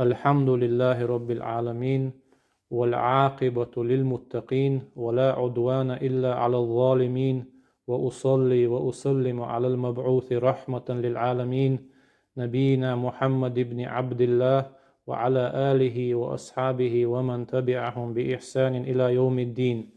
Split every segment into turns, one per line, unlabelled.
الحمد لله رب العالمين والعاقبة للمتقين ولا عدوان إلا على الظالمين وأصلي وأسلم على المبعوث رحمة للعالمين نبينا محمد بن عبد الله وعلى آله وأصحابه ومن تبعهم بإحسان إلى يوم الدين.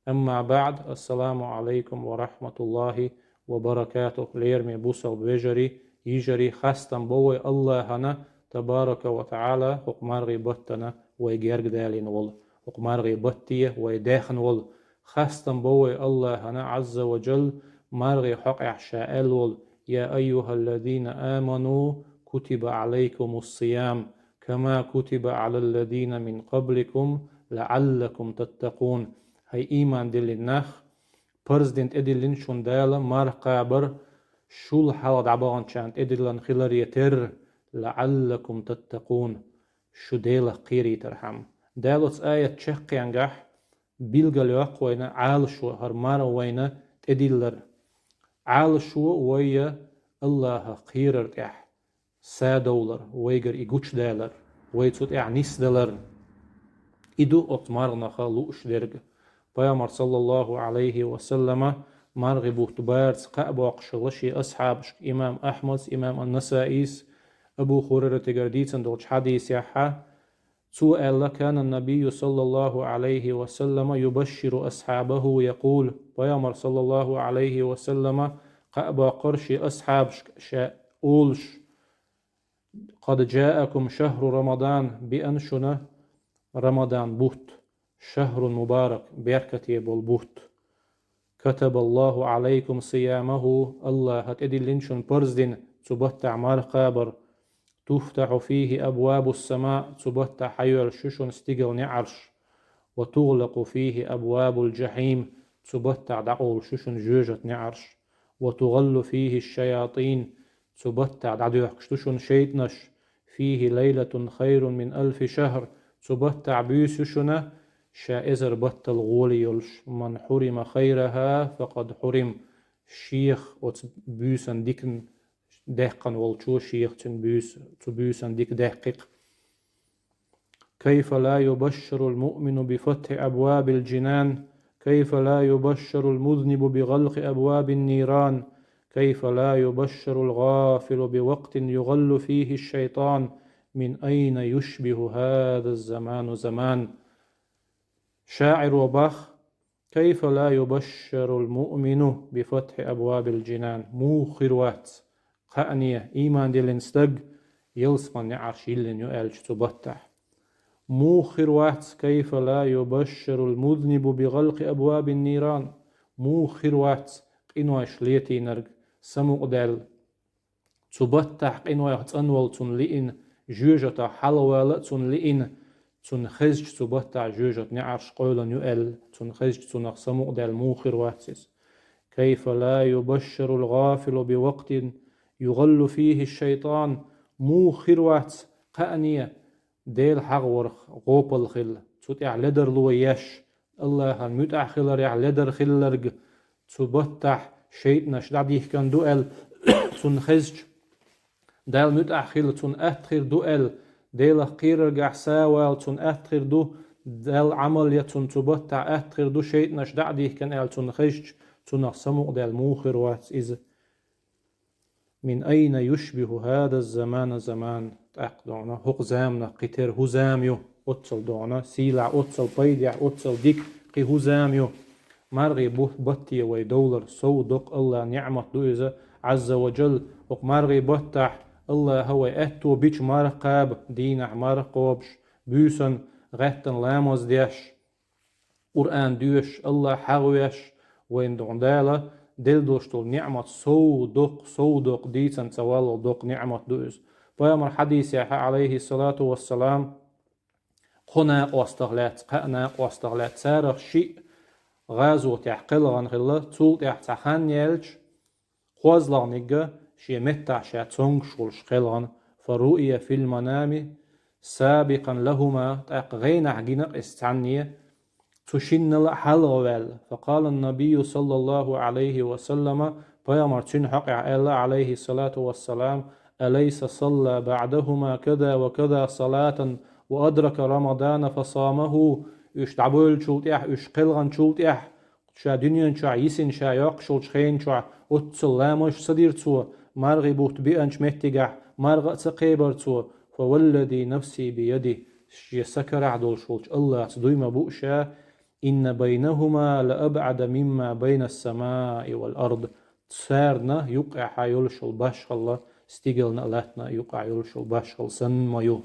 أما بعد، السلام عليكم ورحمة الله وبركاته. ليرمي بوسل بيجري يجري خاستم بوي الله هنا تبارك وتعالى حكمارغي بطنا ويجرق دالين وال حكمارغي بطية ويداخن وال خاستم بوي الله هنا عز وجل مارغي حق عشاء وال يا أيها الذين آمنوا كتب عليكم الصيام كما كتب على الذين من قبلكم لعلكم تتقون. هاي إيمان دلين نخ برزدنت إدلين شون دالا مار قابر شول حالد عبان شانت إدلين خلال لعلكم تتقون شو ديلا قيري ترحم دالوس آية تشقي عنقح بيلغل يقوينا عال شو هرمارا وينا تدلر عال شو ويا الله قيرر تح سادولر ويجر إيجوش دالر ويتوت نيس دالر إدو أطمارنا خالوش درج بيامر صلى الله عليه وسلم مرغب تبارس قابق شلشي أصحاب إمام أحمد إمام النسائيس أبو هريرة تجرديتن دوش حديث يحا سؤال كان النبي صلى الله عليه وسلم يبشر أصحابه يقول بيامر صلى الله عليه وسلم قابا قرش أصحاب أولش قد جاءكم شهر رمضان بأنشنا رمضان بوت شهر مبارك بركة بالبوت كتب الله عليكم صيامه الله هتدلنشن برزدن تبت عمار قابر تفتح فيه أبواب السماء تبت حيو الششن استيقل نعرش وتغلق فيه أبواب الجحيم تبت دعو الششن جوجة نعرش وتغل فيه الشياطين تبت دعو الششن شيطنش فيه ليلة خير من 1000 شهر تبت بيسشنا شائزر بط الغولي يلش من حرم خيرها فقد حرم شيخ وتبيسن ديكن دهقن والشو شيخ تبيسن ديك دهقق. كيف لا يبشر المؤمن بفتح أبواب الجنان كيف لا يبشر المذنب بغلق أبواب النيران كيف لا يبشر الغافل بوقت يغل فيه الشيطان من أين يشبه هذا الزمان زمان. شاعر وبخ كيف لا يبشر المؤمن بفتح أبواب الجنان موخر وات قأنية إيمان دي لنستق يلسمن نعرش يلن يؤلش تبتح موخر وات كيف لا يبشر المذنب بغلق أبواب النيران موخر وات قنوة شليتي نرق سمو دال تبتح قنوة تنول تنلئن جوجة حلوة تنلئن تون خزج تبتع جوجة نعرش قولا يؤل تون خزج تون سمو دال موخر واتسس. كيف لا يبشر الغافل بوقت يغل فيه الشيطان موخر وات قأنية ديل حغور غوب الخل تتع لدر لويش الله المتع خلر يع لدر خلرق تبتع شيطنش دعديه كان دوئل تون خزج دال متع خل تون أتخير دوئل ديلا قيرر قاع ساوال تون أتخير دو دال عمل يتون تبتع أتخير دو شيطنش دعديه كان آل تون خزج تون سمو دال موخر وات إذ من أين يشبه هذا الزمان زمان تأقدعنا هق زامنا قتر هزاميو أتصل دعنا سيلع أتصل بيدع أتصل ديك قي هزاميو مرغي بطي ويدولر سو دق الله نعمة دوئزة عز وجل وق مرغي بطح الله هو أتو بيش مرقاب دينع مرقوبش بيسن غتن لاموز ديش قرآن ديش الله حغويش وين دعندالة دل دوشتول نعمة صودق ديتن توالو دوق نعمة دوز بيامر حديث عليه الصلاة والسلام قناق واستغلات سارخ شيء غازو تحقل غنغلة تول تحتخان يلج خوزلغ نيجا شي متع شاتونغ شولش خلغن فرؤية في المنام سابقا لهما تاق غين عجينق استعنية تشن حلغوال فقال النبي صلى الله عليه وسلم بيامر تنحق الله عليه الصلاة والسلام أليس صلى بعدهما كذا وكذا صلاة وأدرك رمضان فصامه يش دعبول شولت إح يش قلغن شولت إح شا دنيا شا يسن شا يق شولت خين شا أتصل لامش صدير تو مرغي بوت بيأنش مهتجح مرغ تقيبر تو فوالذي نفسي بيده يسكر عدول شولت الله تدويما بؤشا إن بينهما لأبعد مما بين السماء والأرض تسارنا يقع حيولشل باشخلا ستيجلنا لاتنا يقع يولشل باشخل سن مايو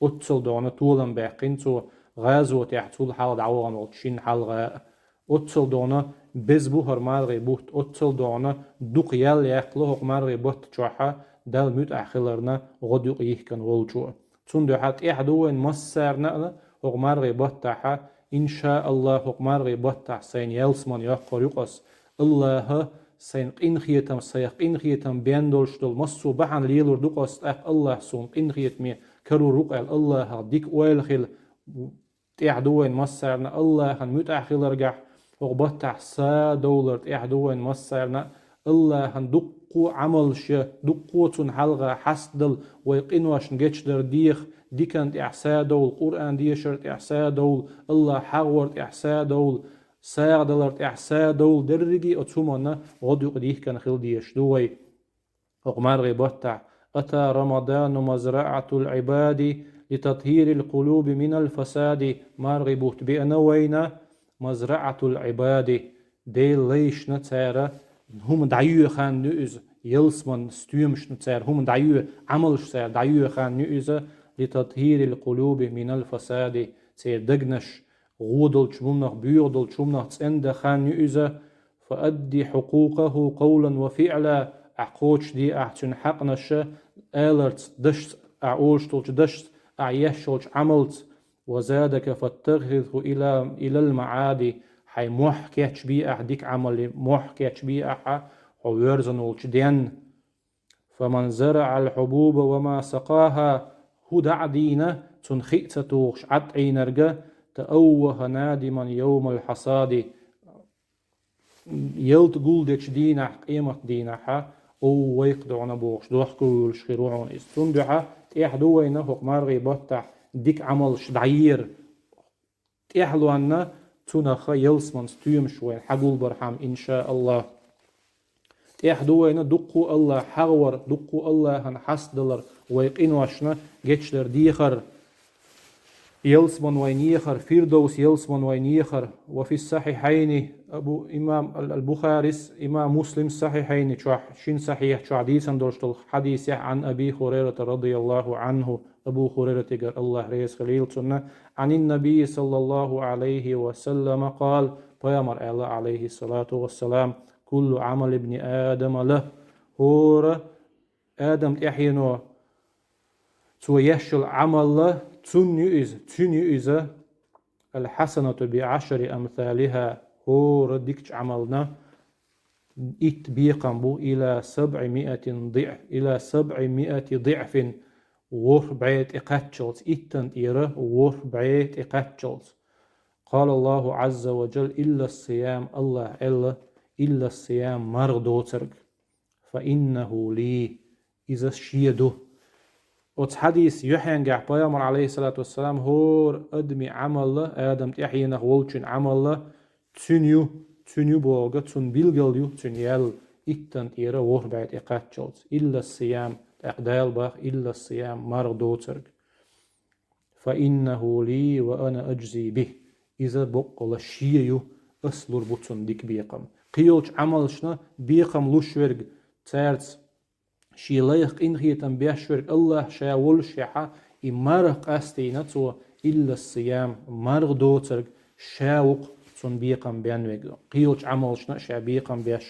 أتصل دونا طولا باقين تو غازو تحتول حال دعوان وتشين حال غاء أتصل دونا بزبوهر مارغي بوت أتصل دونا دوق يال يقلوه مارغي بوت تشوحا دال ميت أخيلرنا غدوق يهكن والجو تون دو حات إحدوين مسارنا هو مارغي بوت تحا إن شاء الله هو مارغي بوت تح سين يلسمان يقر يقص الله سين قنخيتم سيق قنخيتم بيندولشتول مصو بحن ليلور دوقص الله سون قنخيت مي كرو رقع الله ديك ويلخل تيحدوين مسارنا الله هن متأخل رجع وقبطع سا دولار تيحدوين مسارنا الله هن دقو عملش دقو تون حلقة حسدل ويقنوش نجتشدر دي كانت إحسا دول قرآن دي شرط إحسا دول الله حورت إحسا دول ساعة دولار إحسا دول درجي أتومنا غدوق ديه كان خل ديش دوي وقمار غيبطع أتى رمضان مزرعة العباد لتطهير القلوب من الفساد مارغبوت بأنوينا مزرعة العباد ديل ليش نتسارة هم دعيو خان نؤز يلسمن ستيومش نتسار هم دعيو عملش سار دعيو خان نؤز لتطهير القلوب من الفساد سير دقنش غودل شمنخ بيغدل شمنخ تسند خان نؤز فأدي حقوقه قولا وفعلا أعقوش دي أحسن حقنش آلرت دشت أعوشتلش دشت أعيشتلش عملت وزادك فاتخذه إلى المعاد حي محكيتش بي أحديك عمل محكيتش بي أحا ويرزنولش دين فمن زرع الحبوب وما سقاها هدع دينا تنخيت توغش عطعي نرجع تأوه نادما يوم الحصاد يلت قولدش دينا قيمة دينا حا او ويقدعنا بوغش دوحكو شخيروعون استندحا تيحدوينا هق مارغي بطح ديك عمل شدعير تيحلوانا تونخا يلسمن ستيوم شوين حقول برحام إن شاء الله تيحدوينا دقو الله حغور دقو الله هنحس دلر ويقينواشنا جيتشلر ديخر يلسمن وينيخر فيردوس يلسمن وينيخر وفي الصحيحين أبو إمام البخاري إمام مسلم الصحيحين شين صحيح شو حديثا دوشتل حديث عن أبي هريرة رضي الله عنه أبو هريرة قال الله ريس خليل سنة عن النبي صلى الله عليه وسلم قال بيامر الله عليه الصلاة والسلام كل عمل ابن آدم له هور آدم تحينو تو يشل عمل له تنيؤز الحسنة بعشر أمثالها هو ردكش عملنا بيقنبو إلى 700 ضعف إلى 700 ضعف وربعيت إقاتشلز إيرة وربعيت إقاتشلز قال الله عز وجل إلا الصيام الله إلا الصيام مرضوترك فإنه لي إذا شيده وت حديث يحيى بيامر عليه الصلاة والسلام هور أدمي عمل آدم تحيينه ولشن عمل تنيو بوغة تن بيلغل تنيال إتن إيرا وربعت إقاتشلت إلا الصيام أقدال باخ إلا الصيام مرضوترك فإنه لي وأنا أجزي به إذا بقل الشيء أسلر بطن ديك بيقم قيلش عملشنا بيقم لشورج تارت شيلايق إنخيتن بيشورج الله شاول شيحا إمارق أستينتو إلا الصيام مرضوترك شاوق تون بيقم بيانويق قيلش عملشنا شا بيقم بيش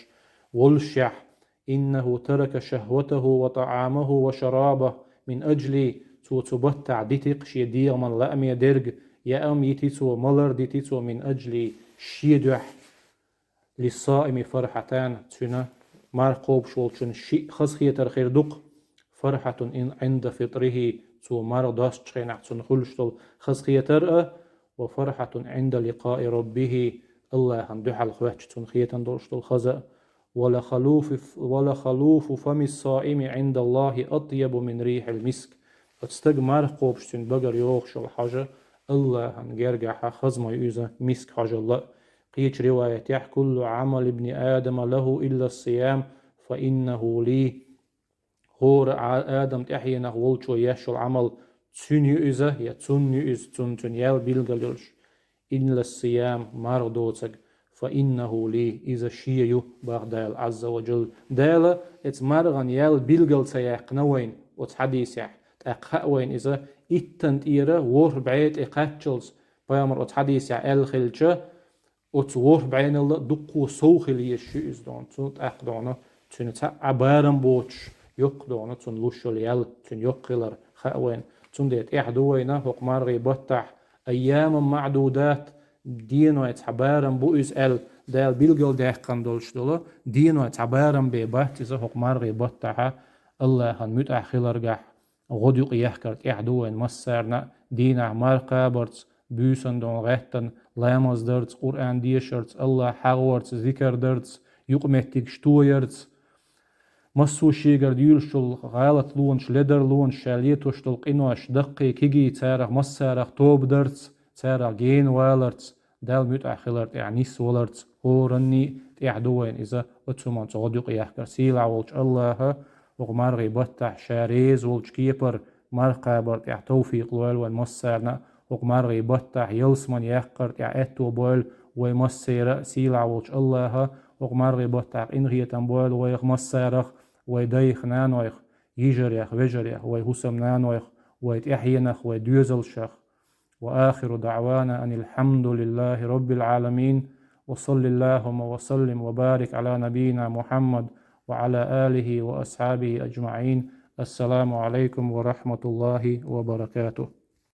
والشح إنه ترك شهوته وطعامه وشرابه من أجل تو تبتع ديتق شي ديغ من لأمي درج يا أم يتيتو ملر ديتيتو من أجل شيدح للصائم فرحتان تنا مرقوب شولشن شي خسخية الخير دق فرحة إن عند فطره تو مرضاش تشينع تنخلشتل خسخية ترأى وفرحة عند لقاء ربه الله هندح الخواتش تنخية دورشتل خزأ ولخلوف فم الصائم عند الله أطيب من ريح المسك. اتستق مارخ قوبشتن بقر يوخش الحاجة الله هنجرجح خزمة يوزا مسك حاجة الله. قيش رواية يح كل عمل ابن آدم له إلا الصيام فإنه لي. غور آدم تحيينه ولشو يشو العمل تسن يؤزه يا تسن يؤز تن يال بيلغلش إلا الصيام مردوتك فإنه لي إذا شيء بغدال عز وجل دالا اتس مرغن يال بيلغل سياق نوين وتحديث يح تأقوين إذا إتنت إيرا وور بعيد إقاتشلز بيامر وتحديث يح الخلشة وتور بعين الله دقو سوخي لي الشيء دون تون أقدونه تون عبارن بوتش يقدونه تون لوشل يال تون يقلر خاوين تون ديت إحدوينا فوق مرغي بطح أيام معدودات دينو يتعبارن بوئز دال بيلغل ديحقن دولش دولا دينو يتعبارن بيبات إذا فوق مرغي بطح الله هن متأخلر غديق يحكرت إحدوين مسارنا دينا مرقا برتس بوسن دون غيتن لامز درتس قرآن ديشرتس الله حغورتس ذكر درتس يقمتك شتويرتس مسو شيغر ديولشل غالت لونش لدر لونش شاليتوش تلقينوش دقي كيجي تارغ مسارغ توب درتس تارغ جين والرتس دال متأخلرت يعني سولرتس هورني تعدوين إذا أتسمان تغدق يحكر سيلع ولش الله وغمارغي بطح شاريز ولش كيبر مرقابرت يح توفيق لوالوان مسارنا وغمارغي بطح يلسمن يحقرت يح اتو بول ويمسير سيلع ولش الله وغمارغي بطح إنغيتن بول ويخ مسارخ ويديخ نانويخ يجريخ وجريخ ويهسم نانويخ ويتحينخ ويديوزلشخ وآخر دعوانا أن الحمد لله رب العالمين وصل اللهم وسلم وبارك على نبينا محمد وعلى آله وأصحابه أجمعين. السلام عليكم ورحمة الله وبركاته.